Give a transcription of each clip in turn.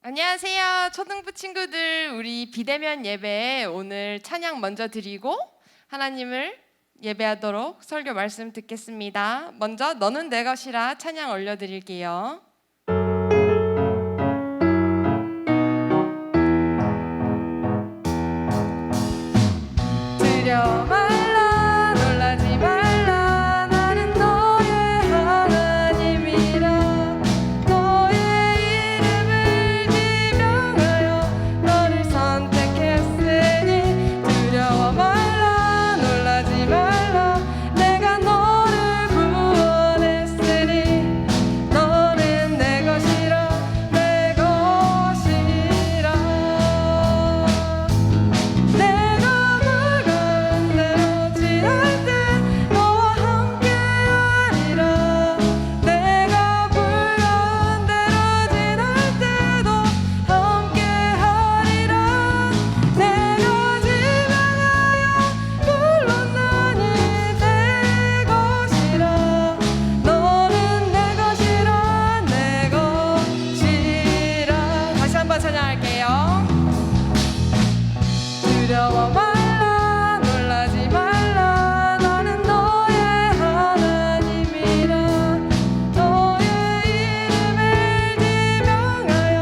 안녕하세요. 초등부 친구들, 우리 비대면 예배에 오늘 찬양 먼저 드리고 하나님을 예배하도록 설교 말씀 듣겠습니다. 먼저 너는 내 것이라 찬양 올려드릴게요. 두려워 말라, 놀라지 말라, 나는 너의 하나님이라. 너의 이름을 지명하여 너를 선택했으니 두려워 말라, 놀라지 말라, 내가 너를 구원했으니 너는 내 것이라, 내 것이라. 내가 붉은 대로 지날 때 너와 함께하리라. 내가 붉은 대로 지날 때도 함께하리라. 내가 지명하여 불렀나니 내 것이라. 너는 내 것이라, 내 것이라. 다시 한번 찬양할게요. 두려워 말라, 놀라지 말라, 나는 너의 하나님이라. 너의 이름을 지명하여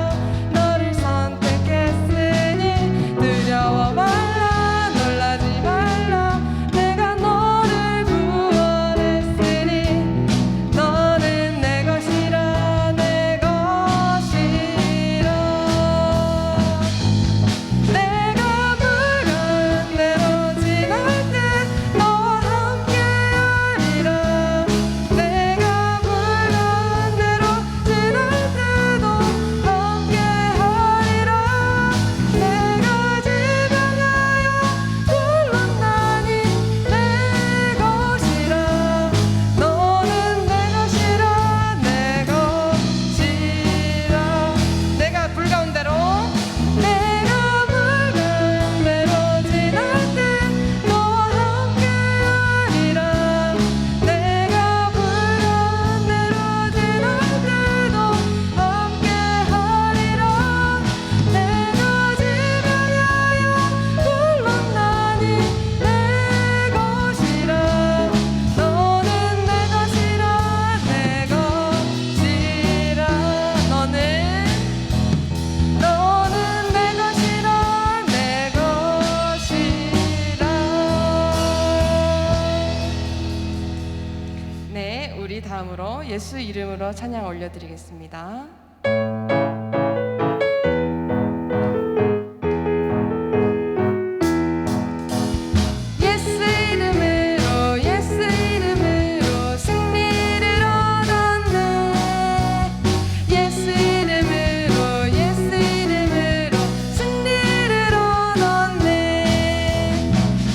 너를 선택했으니 두려워 말라, 놀라지 말라, 내가 너를 구원했으니 너는 내 것이라, 내 것이라. 내가 붉은 대로 지날 때 너와 함께하리라. 내가 붉은 대로 지날 때도 함께하리라. 내가 지명하여 불렀나니 내 것이라. 너는 내 것이라, 내 것이라. 내가 불가운 대로 내가 붉은 대로 지날 때 너와 함께하리라. 내가 붉은 대로 지날 때도 함께하리라. 내가 지명하여 불렀나니 내 것이라. 너는 내 것이라, 내 것이라. 너는 내 것이라, 내 것이라. 네, 우리 다음으로 예수 이름으로 찬양 올려드리겠습니다. 예수 이름으로, 예수 이름으로 승리를 얻었네. 예수 이름으로, 예수 이름으로 승리를 얻었네.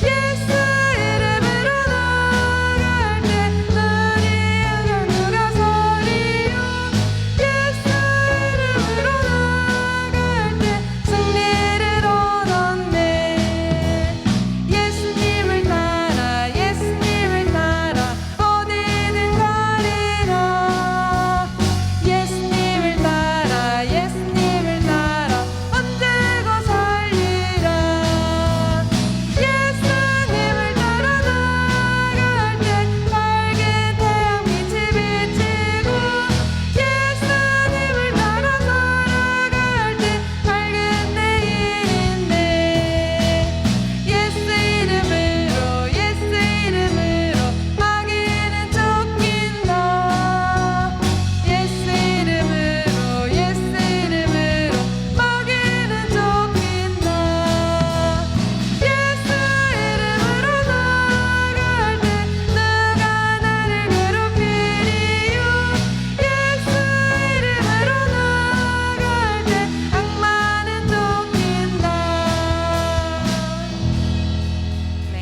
예수 이름으로 나아갈 때 너희 앞에 누가 서리요. 예수 이름으로 나아갈 때 승리를 얻었네. 예수님을 따라, 예수님을 따라 어디든 가리라. 예수님을 따라, 예수님을 따라 언제고 살리라. 예수님을 따라 나아갈 때 밝은 태양빛이 비치고, 예수님을 따라 살아갈 때 밝은 내일인데. 예수 이름으로, 예수 이름으로 마귀는 쫓긴다. 예수 이름으로, 예수 이름으로 마귀는 쫓긴다. 예수 이름으로 나아갈 때 누가 나를 괴롭히리요. 예수 이름으로 나아갈 때 악마는 쫓긴다. 네,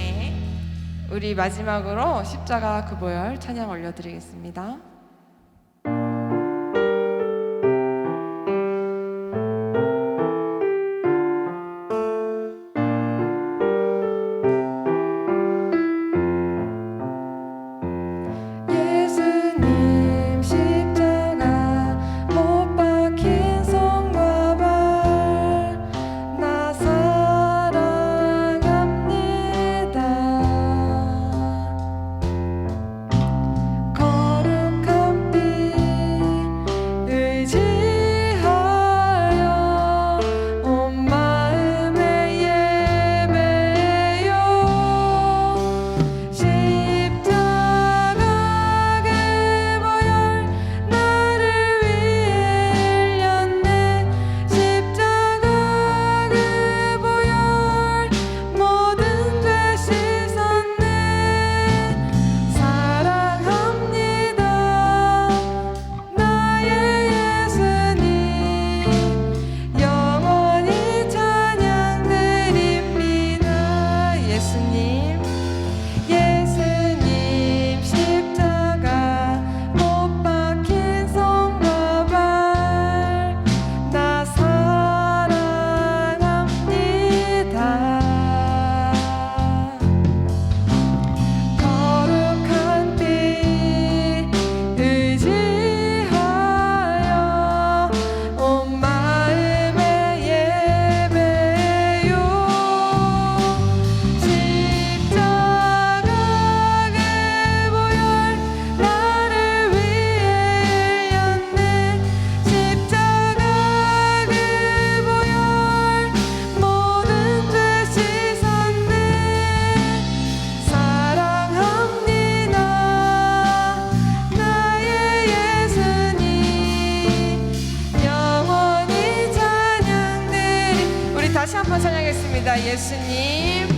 우리 마지막으로 십자가 구보열 찬양 올려드리겠습니다. 예수님 십자가 못 박힌 손과 발 고백합니다. 예수님,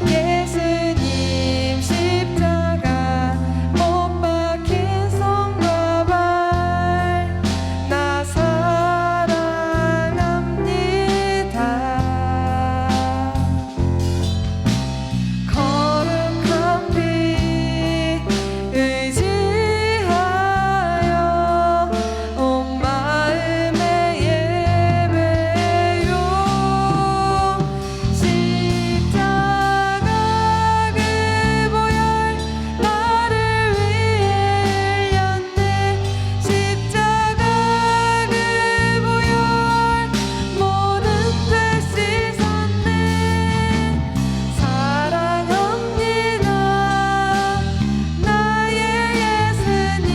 예수님 십자가 못 박힌 손과 발 나 사랑합니다. 거룩한 피 의지하여 온 마음의 예배요. 십자가 그 보혈 나를 위해 흘렸네. 십자가 그 보혈 모든 죄 씻었네. 사랑합니다. 나의 예수님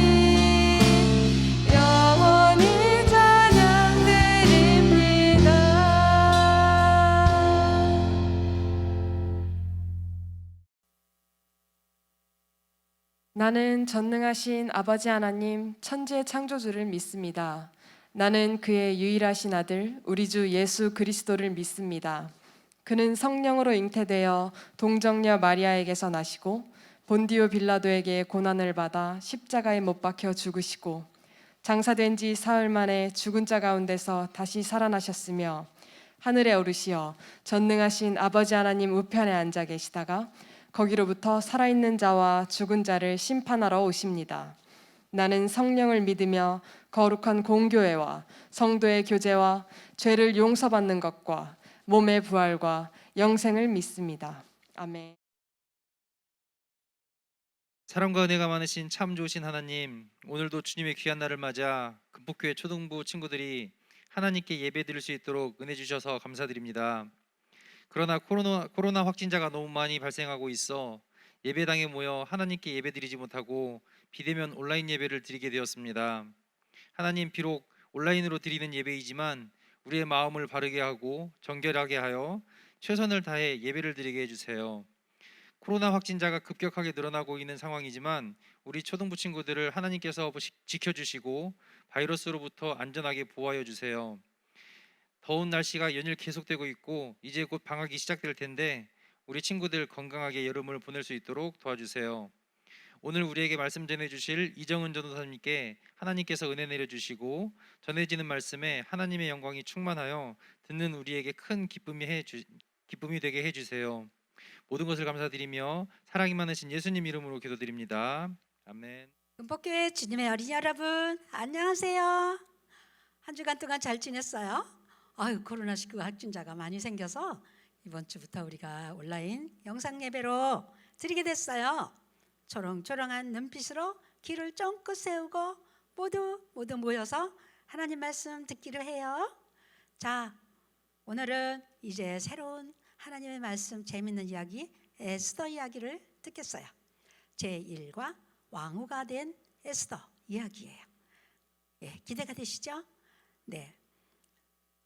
영원히 찬양드립니다. 나는 전능하신 아버지 하나님 천지의 창조주를 믿습니다. 나는 그의 유일하신 아들 우리 주 예수 그리스도를 믿습니다. 그는 성령으로 잉태되어 동정녀 마리아에게서 나시고 본디오 빌라도에게 고난을 받아 십자가에 못 박혀 죽으시고 장사된 지 사흘 만에 죽은 자 가운데서 다시 살아나셨으며 하늘에 오르시어 전능하신 아버지 하나님 우편에 앉아 계시다가 거기로부터 살아있는 자와 죽은 자를 심판하러 오십니다. 나는 성령을 믿으며 거룩한 공교회와 성도의 교제와 죄를 용서받는 것과 몸의 부활과 영생을 믿습니다. 아멘. 사랑과 은혜가 많으신 참 좋으신 하나님, 오늘도 주님의 귀한 날을 맞아 금폭교회 초등부 친구들이 하나님께 예배드릴 수 있도록 은혜 주셔서 감사드립니다. 그러나 코로나 확진자가 너무 많이 발생하고 있어 예배당에 모여 하나님께 예배드리지 못하고 비대면 온라인 예배를 드리게 되었습니다. 하나님, 비록 온라인으로 드리는 예배이지만 우리의 마음을 바르게 하고 정결하게 하여 최선을 다해 예배를 드리게 해주세요. 코로나 확진자가 급격하게 늘어나고 있는 상황이지만 우리 초등부 친구들을 하나님께서 지켜주시고 바이러스로부터 안전하게 보호하여 주세요. 더운 날씨가 연일 계속되고 있고 이제 곧 방학이 시작될 텐데 우리 친구들 건강하게 여름을 보낼 수 있도록 도와주세요. 오늘 우리에게 말씀 전해주실 이정은 전도사님께 하나님께서 은혜 내려주시고 전해지는 말씀에 하나님의 영광이 충만하여 듣는 우리에게 큰 기쁨이 되게 해주세요. 모든 것을 감사드리며 사랑이 많으신 예수님 이름으로 기도드립니다. 아멘. 금폭교회 주님의 어린이 여러분, 안녕하세요. 한 주간 동안 잘 지냈어요? 코로나19 확진자가 많이 생겨서 이번 주부터 우리가 온라인 영상 예배로 드리게 됐어요. 초롱초롱한 눈빛으로 길을 쫑긋 세우고 모두 모여서 하나님 말씀 듣기로 해요. 자, 오늘은 이제 새로운 하나님의 말씀, 재밌는 이야기, 에스더 이야기를 듣겠어요. 제1과 왕후가 된 에스더 이야기예요. 기대가 되시죠? 네.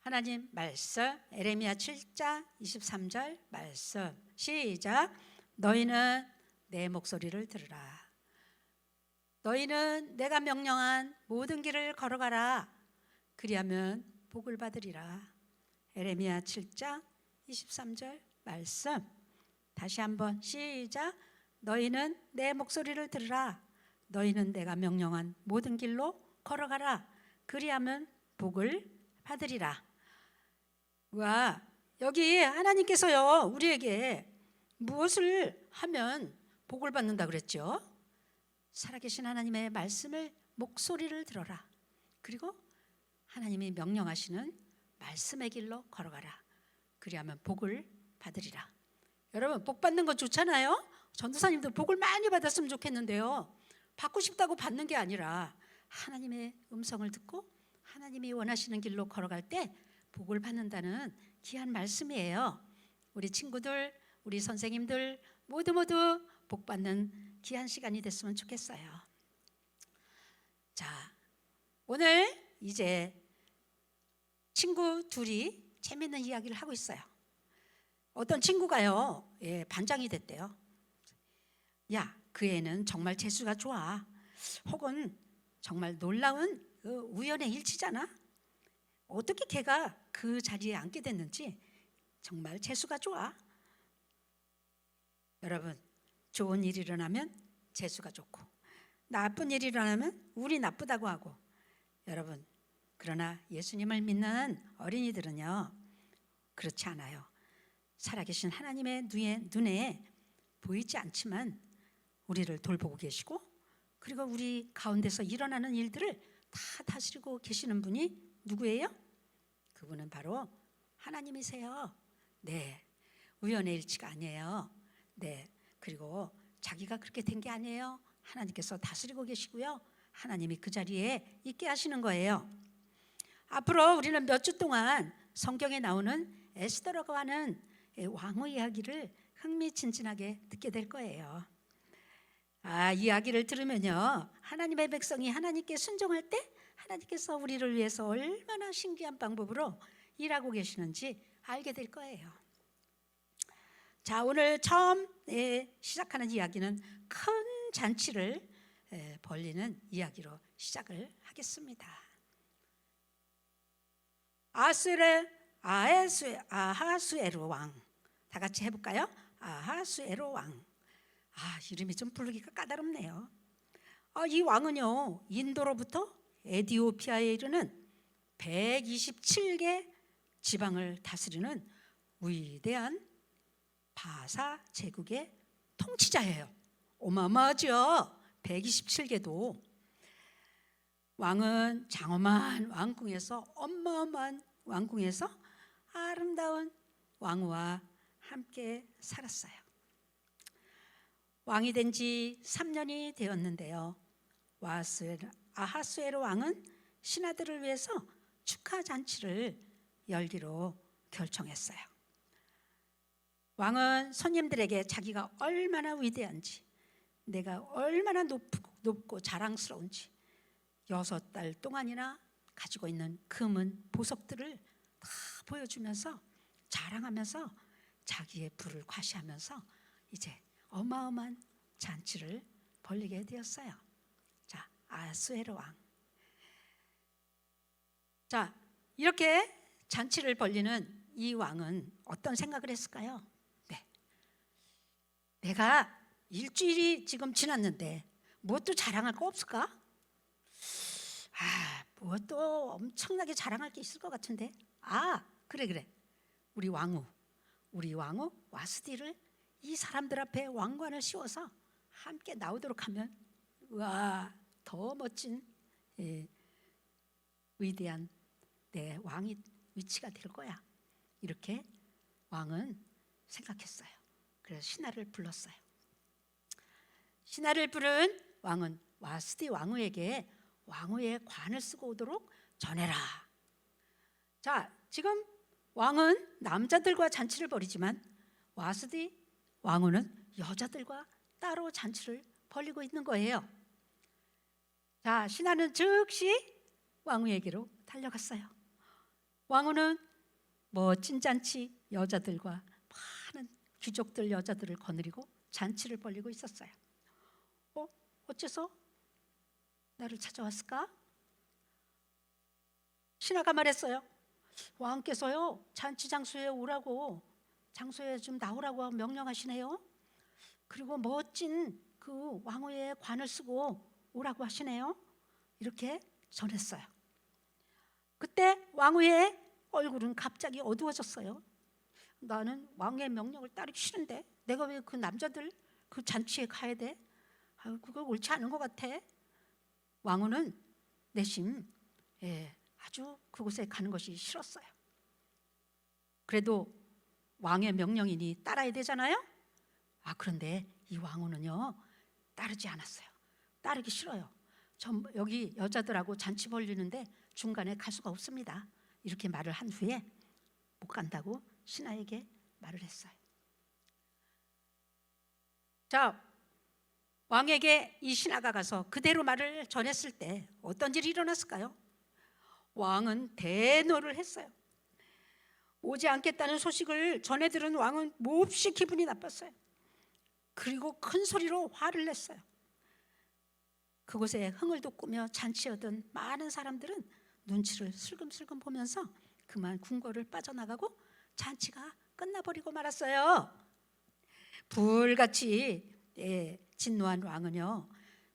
하나님 말씀, 에레미야 7장 23절 말씀 시작. 너희는 내 목소리를 들으라. 너희는 내가 명령한 모든 길을 걸어가라. 그리하면 복을 받으리라. 에레미야 7장 23절 말씀 다시 한번 시작. 너희는 내 목소리를 들으라. 너희는 내가 명령한 모든 길로 걸어가라. 그리하면 복을 받으리라. 와, 여기 하나님께서요 우리에게 무엇을 하면 복을 받는다 그랬죠? 살아계신 하나님의 말씀을 목소리를 들어라. 그리고 하나님이 명령하시는 말씀의 길로 걸어가라. 그리하면 복을 받으리라. 여러분, 복 받는 거 좋잖아요. 전도사님도 복을 많이 받았으면 좋겠는데요, 받고 싶다고 받는 게 아니라 하나님의 음성을 듣고 하나님이 원하시는 길로 걸어갈 때 복을 받는다는 귀한 말씀이에요. 우리 친구들, 우리 선생님들 모두 복 받는 귀한 시간이 됐으면 좋겠어요. 자, 오늘 이제 친구 둘이 재밌는 이야기를 하고 있어요. 어떤 친구가요, 반장이 됐대요. 야, 그 애는 정말 재수가 좋아. 혹은 정말 놀라운 우연의 일치잖아. 어떻게 걔가 그 자리에 앉게 됐는지 정말 재수가 좋아. 여러분, 좋은 일이 일어나면 재수가 좋고 나쁜 일이 일어나면 운이 나쁘다고 하고, 여러분, 그러나 예수님을 믿는 어린이들은요, 그렇지 않아요. 살아계신 하나님의 눈에 보이지 않지만 우리를 돌보고 계시고, 그리고 우리 가운데서 일어나는 일들을 다 다스리고 계시는 분이 누구예요? 그분은 바로 하나님이세요. 네, 우연의 일치가 아니에요. 네, 그리고 자기가 그렇게 된 게 아니에요. 하나님께서 다스리고 계시고요, 하나님이 그 자리에 있게 하시는 거예요. 앞으로 우리는 몇 주 동안 성경에 나오는 에스더라고 하는 왕의 이야기를 흥미진진하게 듣게 될 거예요. 이야기를 들으면요, 하나님의 백성이 하나님께 순종할 때 하나님께서 우리를 위해서 얼마나 신기한 방법으로 일하고 계시는지 알게 될 거예요. 자, 오늘 처음 시작하는 이야기는 큰 잔치를 벌리는 이야기로 시작을 하겠습니다. 아하수에로 왕, 다 같이 해볼까요? 아하수에로 왕. 이름이 좀 부르기가 까다롭네요. 이 왕은요, 인도로부터 에티오피아에 이르는 127개 지방을 다스리는 위대한 바사 제국의 통치자예요. 어마어마하죠. 127개도. 왕은 장엄한 왕궁에서, 어마어마한 왕궁에서 아름다운 왕후와 함께 살았어요. 왕이 된 지 3년이 되었는데요, 아하수에로 왕은 신하들을 위해서 축하 잔치를 열기로 결정했어요. 왕은 손님들에게 자기가 얼마나 위대한지, 내가 얼마나 높고 자랑스러운지 6달 동안이나 가지고 있는 금은 보석들을 다 보여주면서 자랑하면서 자기의 부를 과시하면서 이제 어마어마한 잔치를 벌리게 되었어요. 자, 아하수에로 왕. 자, 이렇게 잔치를 벌리는 이 왕은 어떤 생각을 했을까요? 네, 내가 일주일이 지금 지났는데 무엇도 자랑할 거 없을까? 무엇도 엄청나게 자랑할 게 있을 것 같은데. 그래. 우리 왕후 와스디를 이 사람들 앞에 왕관을 씌워서 함께 나오도록 하면, 더 멋진 위대한 내 왕이 위치가 될 거야. 이렇게 왕은 생각했어요. 그래서 신하를 불렀어요. 신하를 부른 왕은 와스디 왕후에게 왕후의 관을 쓰고 오도록 전해라. 자, 지금 왕은 남자들과 잔치를 벌이지만 와스디 왕후는 여자들과 따로 잔치를 벌이고 있는 거예요. 자, 신하는 즉시 왕후에게로 달려갔어요. 왕후는 멋진 잔치, 여자들과 많은 귀족들 여자들을 거느리고 잔치를 벌이고 있었어요. 어째서 나를 찾아왔을까? 신하가 말했어요. 왕께서요, 잔치 장소에 오라고, 장소에 좀 나오라고 명령하시네요. 그리고 멋진 그 왕후의 관을 쓰고 오라고 하시네요. 이렇게 전했어요. 그때 왕후의 얼굴은 갑자기 어두워졌어요. 나는 왕의 명령을 따르기 싫은데 내가 왜 그 남자들 그 잔치에 가야 돼? 그거 옳지 않은 것 같아. 왕후는 내심 아주 그곳에 가는 것이 싫었어요. 그래도 왕의 명령이니 따라야 되잖아요. 그런데 이 왕후는요, 따르지 않았어요. 따르기 싫어요. 여기 여자들하고 잔치 벌리는데 중간에 갈 수가 없습니다. 이렇게 말을 한 후에 못 간다고 신하에게 말을 했어요. 자, 왕에게 이 신하가 가서 그대로 말을 전했을 때 어떤 일이 일어났을까요? 왕은 대노를 했어요. 오지 않겠다는 소식을 전해 들은 왕은 몹시 기분이 나빴어요. 그리고 큰 소리로 화를 냈어요. 그곳에 흥을 돋구며 잔치하던 많은 사람들은 눈치를 슬금슬금 보면서 그만 궁궐을 빠져나가고 잔치가 끝나버리고 말았어요. 불같이 진노한 왕은요,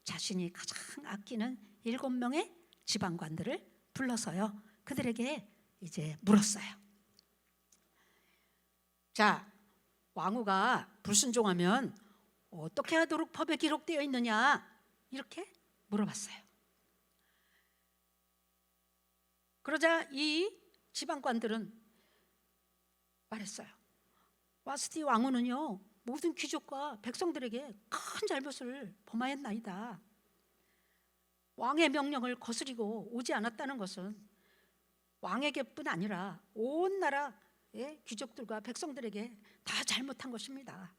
자신이 가장 아끼는 7명의 지방관들을 불러서요, 그들에게 이제 물었어요. 자, 왕후가 불순종하면 어떻게 하도록 법에 기록되어 있느냐, 이렇게 물어봤어요. 그러자 이 지방관들은 말했어요. 와스티 왕후는요, 모든 귀족과 백성들에게 큰 잘못을 범하였나이다. 왕의 명령을 거스리고 오지 않았다는 것은 왕에게뿐 아니라 온 나라의 귀족들과 백성들에게 다 잘못한 것입니다.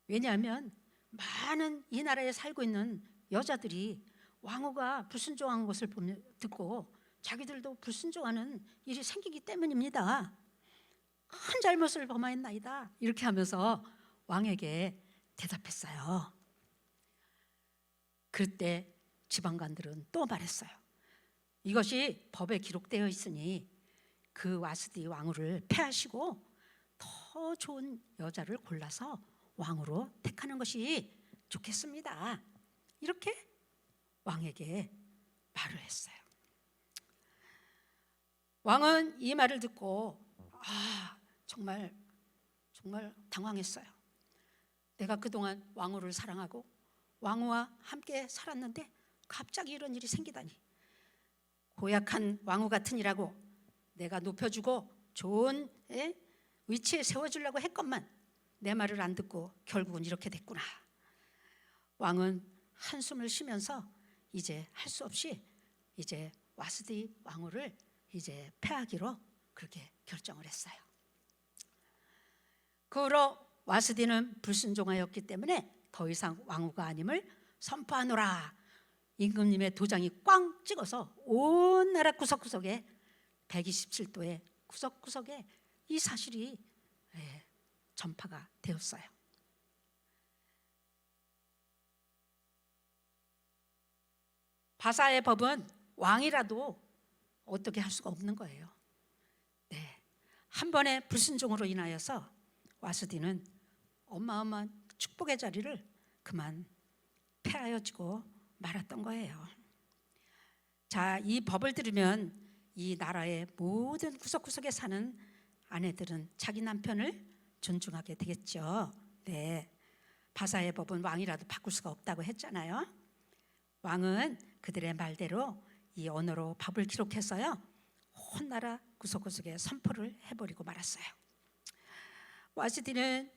왜냐하면 많은 이 나라에 살고 있는 여자들이 왕후가 불순종한 것을 듣고 자기들도 불순종하는 일이 생기기 때문입니다. 큰 잘못을 범하였나이다. 이렇게 하면서 왕에게 대답했어요. 그때 지방관들은 또 말했어요. 이것이 법에 기록되어 있으니 그 와스디 왕후를 폐하시고 더 좋은 여자를 골라서 왕으로 택하는 것이 좋겠습니다. 이렇게 왕에게 말을 했어요. 왕은 이 말을 듣고 정말 당황했어요. 내가 그동안 왕후를 사랑하고 왕후와 함께 살았는데 갑자기 이런 일이 생기다니. 고약한 왕후 같으니라고 내가 높여주고 좋은 위치에 세워주려고 했건만 내 말을 안 듣고 결국은 이렇게 됐구나. 왕은 한숨을 쉬면서 이제 할 수 없이 이제 와스디 왕후를 이제 폐하기로 그렇게 결정을 했어요. 그 후로 와스디는 불순종하였기 때문에 더 이상 왕후가 아님을 선포하노라. 임금님의 도장이 꽝 찍어서 온 나라 구석구석에 127도의 구석구석에 이 사실이 전파가 되었어요. 바사의 법은 왕이라도 어떻게 할 수가 없는 거예요. 한 번의 불순종으로 인하여서 와스디는 어마어마한 축복의 자리를 그만 폐하여지고 말았던 거예요. 자, 이 법을 들으면 이 나라의 모든 구석구석에 사는 아내들은 자기 남편을 존중하게 되겠죠. 바사의 법은 왕이라도 바꿀 수가 없다고 했잖아요. 왕은 그들의 말대로 이 언어로 법을 기록해서요, 온 나라 구석구석에 선포를 해버리고 말았어요. 와스디는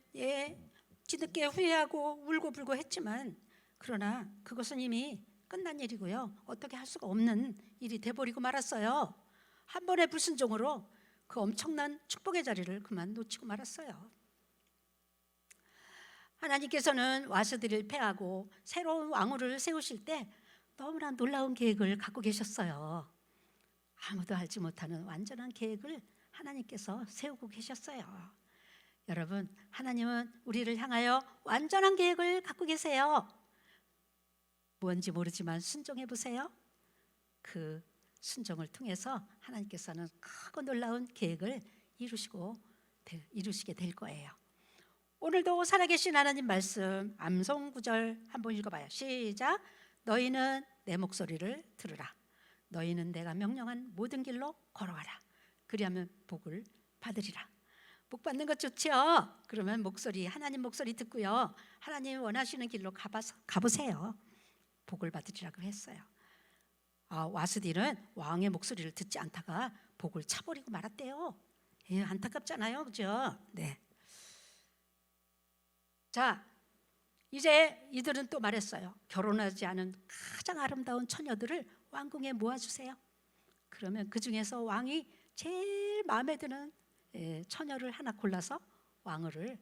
뒤늦게 후회하고 울고불고 했지만 그러나 그것은 이미 끝난 일이고요, 어떻게 할 수가 없는 일이 돼버리고 말았어요. 한 번의 불순종으로 그 엄청난 축복의 자리를 그만 놓치고 말았어요. 하나님께서는 와스디를 폐하고 새로운 왕후를 세우실 때 너무나 놀라운 계획을 갖고 계셨어요. 아무도 알지 못하는 완전한 계획을 하나님께서 세우고 계셨어요. 여러분, 하나님은 우리를 향하여 완전한 계획을 갖고 계세요. 뭔지 모르지만 순종해 보세요. 그 순종을 통해서 하나님께서는 크고 놀라운 계획을 이루시게 될 거예요. 오늘도 살아계신 하나님 말씀 암송 구절 한번 읽어봐요. 시작. 너희는 내 목소리를 들으라. 너희는 내가 명령한 모든 길로 걸어가라. 그리하면 복을 받으리라. 복 받는 것 좋죠? 그러면 하나님 목소리 듣고요, 하나님이 원하시는 길로 가보세요. 복을 받으리라고 했어요. 와스디는 왕의 목소리를 듣지 않다가 복을 차버리고 말았대요. 안타깝잖아요, 그죠? 자, 이제 이들은 또 말했어요. 결혼하지 않은 가장 아름다운 처녀들을 왕궁에 모아주세요. 그러면 그 중에서 왕이 제일 마음에 드는 처녀를 하나 골라서 왕후를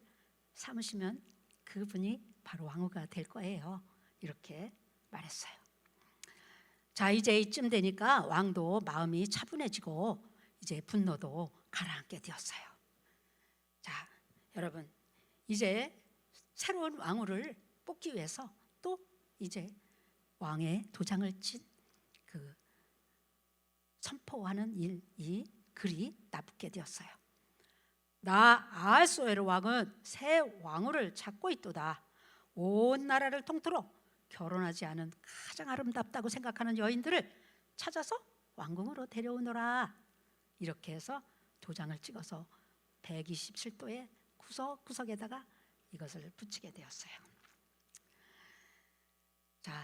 삼으시면 그분이 바로 왕후가 될 거예요. 이렇게 말했어요. 자, 이제 이쯤 되니까 왕도 마음이 차분해지고 이제 분노도 가라앉게 되었어요. 자, 여러분, 이제 새로운 왕후를 뽑기 위해서 또 이제 왕의 도장을 친 그 선포하는 이 글이 나붙게 되었어요. 나 아하수에로 왕은 새 왕후를 찾고 있도다. 온 나라를 통틀어 결혼하지 않은 가장 아름답다고 생각하는 여인들을 찾아서 왕궁으로 데려오너라. 이렇게 해서 도장을 찍어서 127도의 구석구석에다가 이것을 붙이게 되었어요. 자,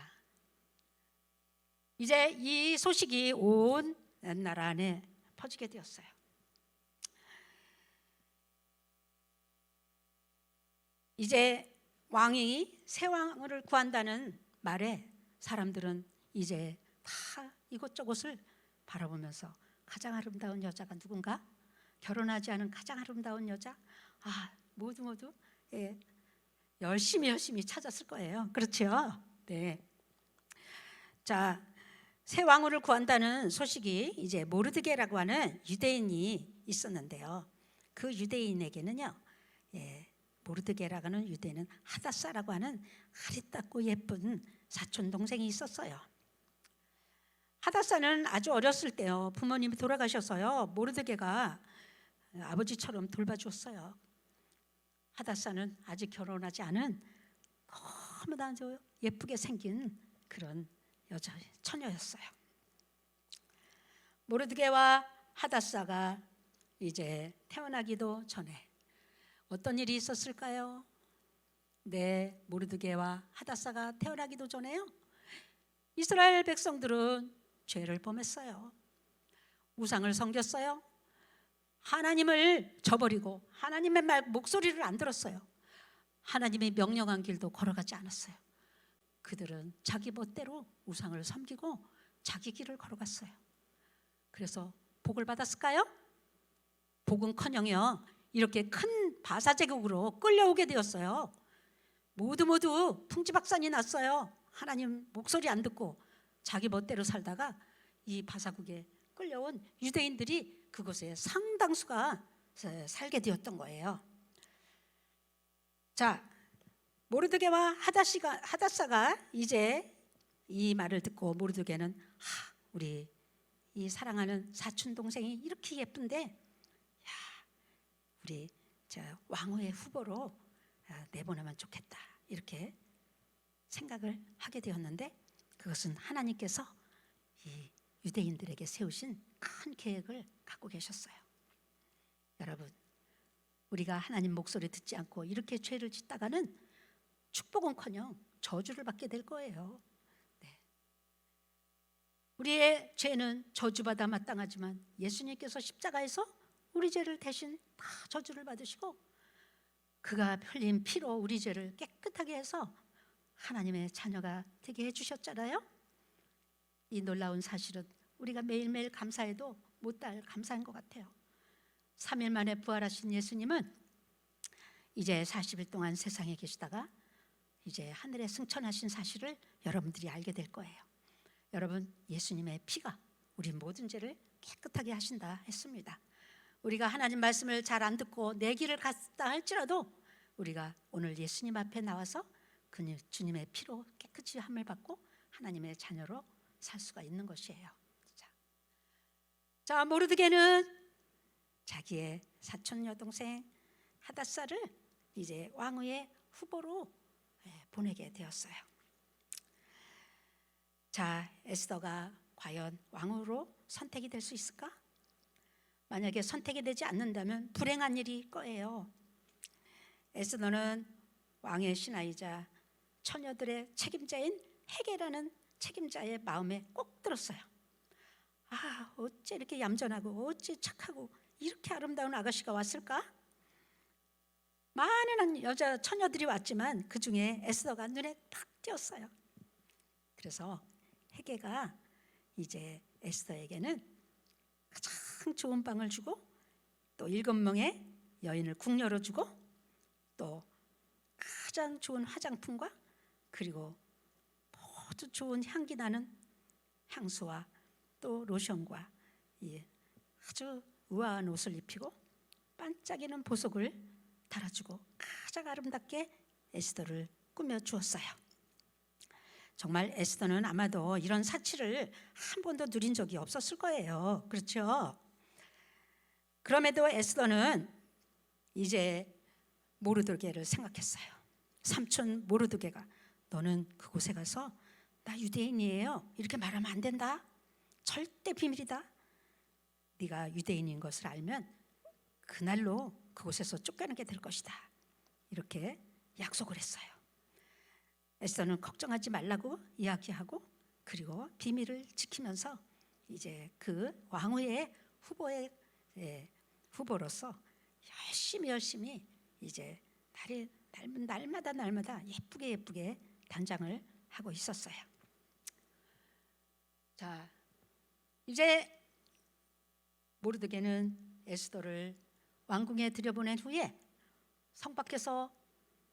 이제 이 소식이 온 나라 안에 퍼지게 되었어요. 이제 왕이 새 왕을 구한다는 말에 사람들은 이제 다 이곳저곳을 바라보면서 가장 아름다운 여자가 누군가? 결혼하지 않은 가장 아름다운 여자? 모두 열심히 찾았을 거예요. 그렇죠? 네. 자, 새 왕후를 구한다는 소식이 이제 모르드게라고 하는 유대인이 있었는데요. 그 유대인에게는요, 모르드게라고 하는 유대인은 하다사라고 하는 아리따고 예쁜 사촌 동생이 있었어요. 하다사는 아주 어렸을 때요, 부모님이 돌아가셔서요, 모르드게가 아버지처럼 돌봐주었어요. 하다사는 아직 결혼하지 않은 너무나도 예쁘게 생긴 그런 처녀였어요. 모르드게와 하다사가 이제 태어나기도 전에 어떤 일이 있었을까요? 네, 모르드게와 하다사가 태어나기도 전에요, 이스라엘 백성들은 죄를 범했어요. 우상을 섬겼어요. 하나님을 저버리고 하나님의 목소리를 안 들었어요. 하나님이 명령한 길도 걸어가지 않았어요. 그들은 자기 멋대로 우상을 섬기고 자기 길을 걸어갔어요. 그래서 복을 받았을까요? 복은커녕요, 이렇게 큰 바사 제국으로 끌려오게 되었어요. 모두 풍지박산이 났어요. 하나님 목소리 안 듣고 자기 멋대로 살다가 이 바사국에 끌려온 유대인들이 그곳에 상당수가 살게 되었던 거예요. 자, 모르드게와 하다사가 이제 이 말을 듣고 모르드게는 우리 이 사랑하는 사촌 동생이 이렇게 예쁜데, 우리 왕후의 후보로 내보내면 좋겠다, 이렇게 생각을 하게 되었는데, 그것은 하나님께서 이 유대인들에게 세우신 큰 계획을 갖고 계셨어요. 여러분, 우리가 하나님 목소리 듣지 않고 이렇게 죄를 짓다가는 축복은커녕 저주를 받게 될 거예요. 네. 우리의 죄는 저주받아 마땅하지만 예수님께서 십자가에서 우리 죄를 대신 다 저주를 받으시고 그가 흘린 피로 우리 죄를 깨끗하게 해서 하나님의 자녀가 되게 해주셨잖아요. 이 놀라운 사실은 우리가 매일매일 감사해도 못할 감사한 것 같아요. 3일 만에 부활하신 예수님은 이제 40일 동안 세상에 계시다가 이제 하늘에 승천하신 사실을 여러분들이 알게 될 거예요. 여러분, 예수님의 피가 우리 모든 죄를 깨끗하게 하신다 했습니다. 우리가 하나님 말씀을 잘 안 듣고 내 길을 갔다 할지라도 우리가 오늘 예수님 앞에 나와서 주님의 피로 깨끗이 함을 받고 하나님의 자녀로 살 수가 있는 것이에요. 자, 모르드게는 자기의 사촌 여동생 하다사를 이제 왕후의 후보로 보내게 되었어요. 자, 에스더가 과연 왕후로 선택이 될 수 있을까? 만약에 선택이 되지 않는다면 불행한 일일 거예요. 에스더는 왕의 신하이자 처녀들의 책임자인 헤게라는 책임자의 마음에 꼭 들었어요. 어째 이렇게 얌전하고 어째 착하고 이렇게 아름다운 아가씨가 왔을까? 많은 여자 처녀들이 왔지만 그 중에 에스더가 눈에 탁 띄었어요. 그래서 헤게가 이제 에스더에게는 가장 좋은 빵을 주고 또 7명의 여인을 궁녀로 주고 또 가장 좋은 화장품과 그리고 모두 좋은 향기 나는 향수와 또 로션과 아주 우아한 옷을 입히고 반짝이는 보석을 달아주고 가장 아름답게 에스더를 꾸며주었어요. 정말 에스더는 아마도 이런 사치를 한 번도 누린 적이 없었을 거예요. 그렇죠? 그럼에도 에스더는 이제 모르드게를 생각했어요. 삼촌 모르드게가 너는 그곳에 가서 나 유대인이에요 이렇게 말하면 안 된다. 절대 비밀이다. 네가 유대인인 것을 알면 그날로 그곳에서 쫓겨나게 될 것이다. 이렇게 약속을 했어요. 에스더는 걱정하지 말라고 이야기하고 그리고 비밀을 지키면서 이제 그 왕후의 후보로서 열심히 이제 날마다 예쁘게 단장을 하고 있었어요. 자, 이제 모르드게는 에스더를 왕궁에 들여보낸 후에 성 밖에서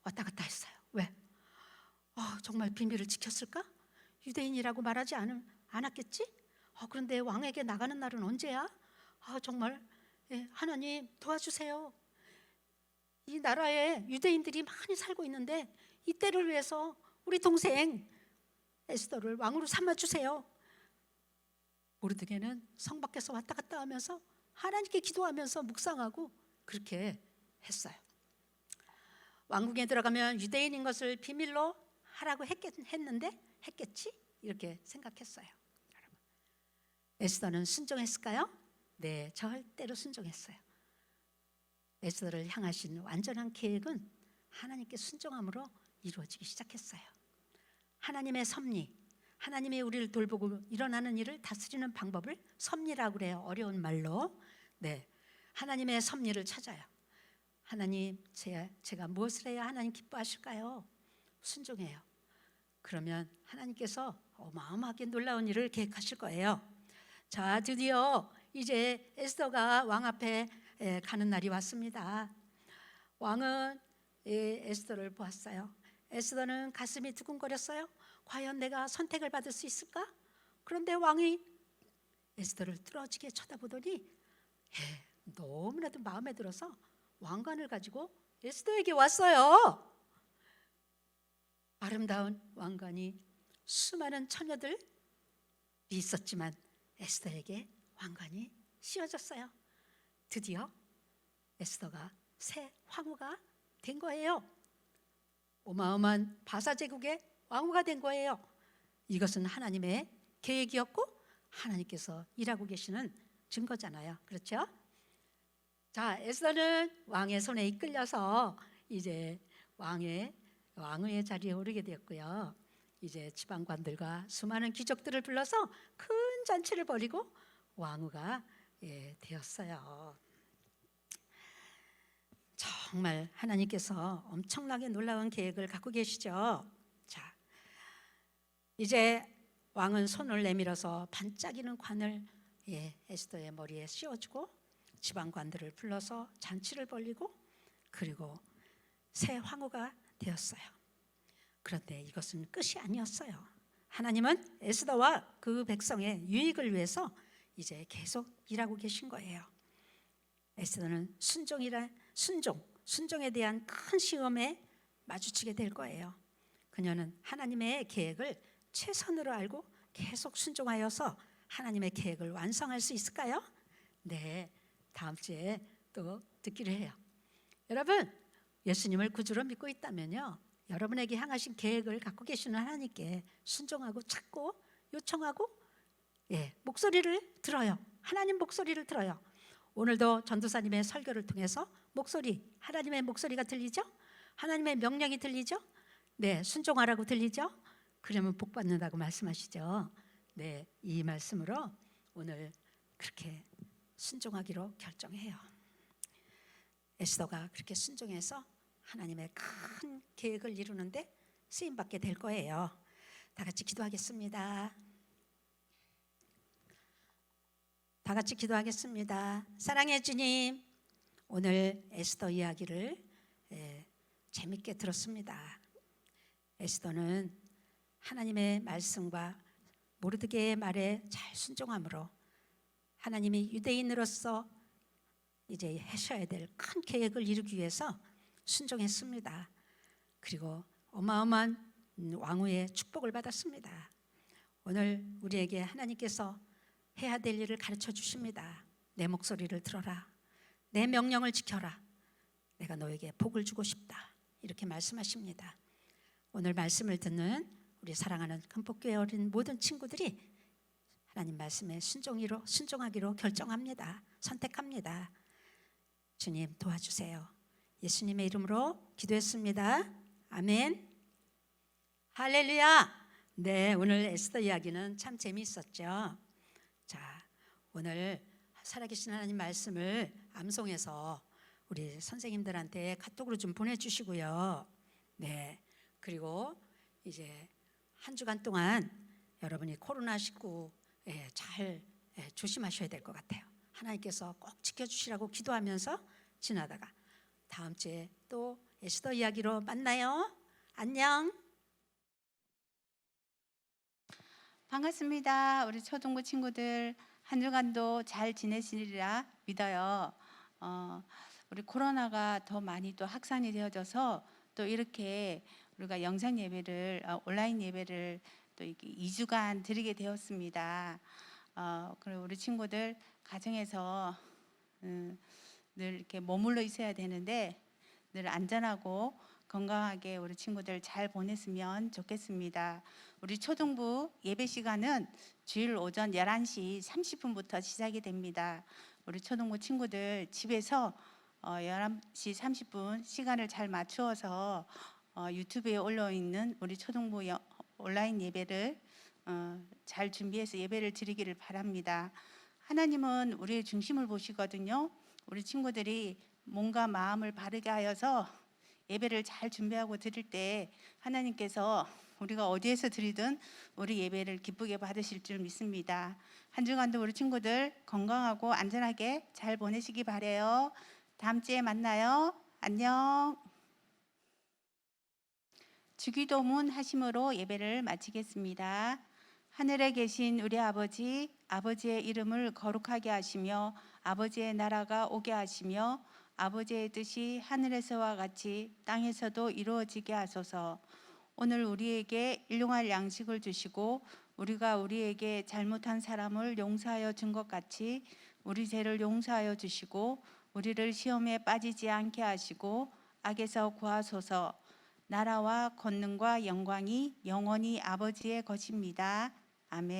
왔다 갔다 했어요. 왜? 정말 비밀을 지켰을까? 유대인이라고 말하지 않았겠지? 그런데 왕에게 나가는 날은 언제야? 정말 하나님 도와주세요. 이 나라에 유대인들이 많이 살고 있는데 이 때를 위해서 우리 동생 에스더를 왕으로 삼아주세요. 모르드게는 성 밖에서 왔다 갔다 하면서 하나님께 기도하면서 묵상하고 그렇게 했어요. 왕궁에 들어가면 유대인인 것을 비밀로 하라고 했겠지? 이렇게 생각했어요. 여러분, 에스더는 순종했을까요? 네, 절대로 순종했어요. 에스더를 향하신 완전한 계획은 하나님께 순종함으로 이루어지기 시작했어요. 하나님의 섭리, 하나님이 우리를 돌보고 일어나는 일을 다스리는 방법을 섭리라고 그래요. 어려운 말로. 네, 하나님의 섭리를 찾아요. 하나님, 제가 무엇을 해야 하나님 기뻐하실까요? 순종해요. 그러면 하나님께서 어마어마하게 놀라운 일을 계획하실 거예요. 자, 드디어 이제 에스더가 왕 앞에 가는 날이 왔습니다. 왕은 에스더를 보았어요. 에스더는 가슴이 두근거렸어요. 과연 내가 선택을 받을 수 있을까? 그런데 왕이 에스더를 뚫어지게 쳐다보더니 너무나도 마음에 들어서 왕관을 가지고 에스더에게 왔어요. 아름다운 왕관이 수많은 처녀들이 있었지만 에스더에게 왕관이 씌워졌어요. 드디어 에스더가 새 황후가 된 거예요. 어마어마한 바사 제국의 왕후가 된 거예요. 이것은 하나님의 계획이었고 하나님께서 일하고 계시는 증거잖아요. 그렇죠? 자, 에스더는 왕의 손에 이끌려서 이제 왕의 자리에 오르게 되었고요. 이제 지방관들과 수많은 귀족들을 불러서 큰 잔치를 벌이고 왕후가 되었어요. 정말 하나님께서 엄청나게 놀라운 계획을 갖고 계시죠. 자, 이제 왕은 손을 내밀어서 반짝이는 관을 에스더의 머리에 씌워주고 지방관들을 불러서 잔치를 벌이고 그리고 새 황후가 되었어요. 그런데 이것은 끝이 아니었어요. 하나님은 에스더와 그 백성의 유익을 위해서 이제 계속 일하고 계신 거예요. 에스더는 순종에 대한 큰 시험에 마주치게 될 거예요. 그녀는 하나님의 계획을 최선으로 알고 계속 순종하여서 하나님의 계획을 완성할 수 있을까요? 네, 다음 주에 또 듣기로 해요. 여러분, 예수님을 구주로 믿고 있다면요, 여러분에게 향하신 계획을 갖고 계시는 하나님께 순종하고 찾고 요청하고 목소리를 들어요. 하나님 목소리를 들어요. 오늘도 전도사님의 설교를 통해서 하나님의 목소리가 들리죠? 하나님의 명령이 들리죠? 네, 순종하라고 들리죠? 그러면 복 받는다고 말씀하시죠. 네, 이 말씀으로 오늘 그렇게 순종하기로 결정해요. 에스더가 그렇게 순종해서 하나님의 큰 계획을 이루는데 쓰임받게 될 거예요. 다 같이 기도하겠습니다. 다 같이 기도하겠습니다. 사랑해 주님, 오늘 에스더 이야기를 재밌게 들었습니다. 에스더는 하나님의 말씀과 모르드게의 말에 잘 순종함으로 하나님이 유대인으로서 이제 하셔야 될 큰 계획을 이루기 위해서 순종했습니다. 그리고 어마어마한 왕후의 축복을 받았습니다. 오늘 우리에게 하나님께서 해야 될 일을 가르쳐 주십니다. 내 목소리를 들어라. 내 명령을 지켜라. 내가 너에게 복을 주고 싶다. 이렇게 말씀하십니다. 오늘 말씀을 듣는 우리 사랑하는 금복교회 어린 모든 친구들이 하나님 말씀에 순종하기로 결정합니다. 선택합니다. 주님 도와주세요. 예수님의 이름으로 기도했습니다. 아멘. 할렐루야. 네, 오늘 에스더 이야기는 참 재미있었죠. 자, 오늘 살아계신 하나님 말씀을 암송해서 우리 선생님들한테 카톡으로 좀 보내주시고요. 네, 그리고 이제 한 주간 동안 여러분이 코로나19 잘 조심하셔야 될 것 같아요. 하나님께서 꼭 지켜주시라고 기도하면서 지나다가 다음 주에 또 에스더 이야기로 만나요. 안녕. 반갑습니다. 우리 초등부 친구들 한 주간도 잘 지내시리라 믿어요. 우리 코로나가 더 많이 또 확산이 되어져서 또 이렇게 우리가 영상 예배를 온라인 예배를 또 2주간 드리게 되었습니다. 그리고 우리 친구들 가정에서 늘 이렇게 머물러 있어야 되는데 늘 안전하고 건강하게 우리 친구들 잘 보냈으면 좋겠습니다. 우리 초등부 예배 시간은 주일 오전 11시 30분부터 시작이 됩니다. 우리 초등부 친구들 집에서 11시 30분 시간을 잘 맞추어서 유튜브에 올라있는 우리 초등부 온라인 예배를 잘 준비해서 예배를 드리기를 바랍니다. 하나님은 우리의 중심을 보시거든요. 우리 친구들이 몸과 마음을 바르게 하여서 예배를 잘 준비하고 드릴 때 하나님께서 우리가 어디에서 드리든 우리 예배를 기쁘게 받으실 줄 믿습니다. 한 주간도 우리 친구들 건강하고 안전하게 잘 보내시기 바라요. 다음 주에 만나요. 안녕. 주기도문 하심으로 예배를 마치겠습니다. 하늘에 계신 우리 아버지, 아버지의 이름을 거룩하게 하시며 아버지의 나라가 오게 하시며 아버지의 뜻이 하늘에서와 같이 땅에서도 이루어지게 하소서. 오늘 우리에게 일용할 양식을 주시고 우리가 우리에게 잘못한 사람을 용서하여 준 것 같이 우리 죄를 용서하여 주시고 우리를 시험에 빠지지 않게 하시고 악에서 구하소서. 나라와 권능과 영광이 영원히 아버지의 것입니다. 아멘.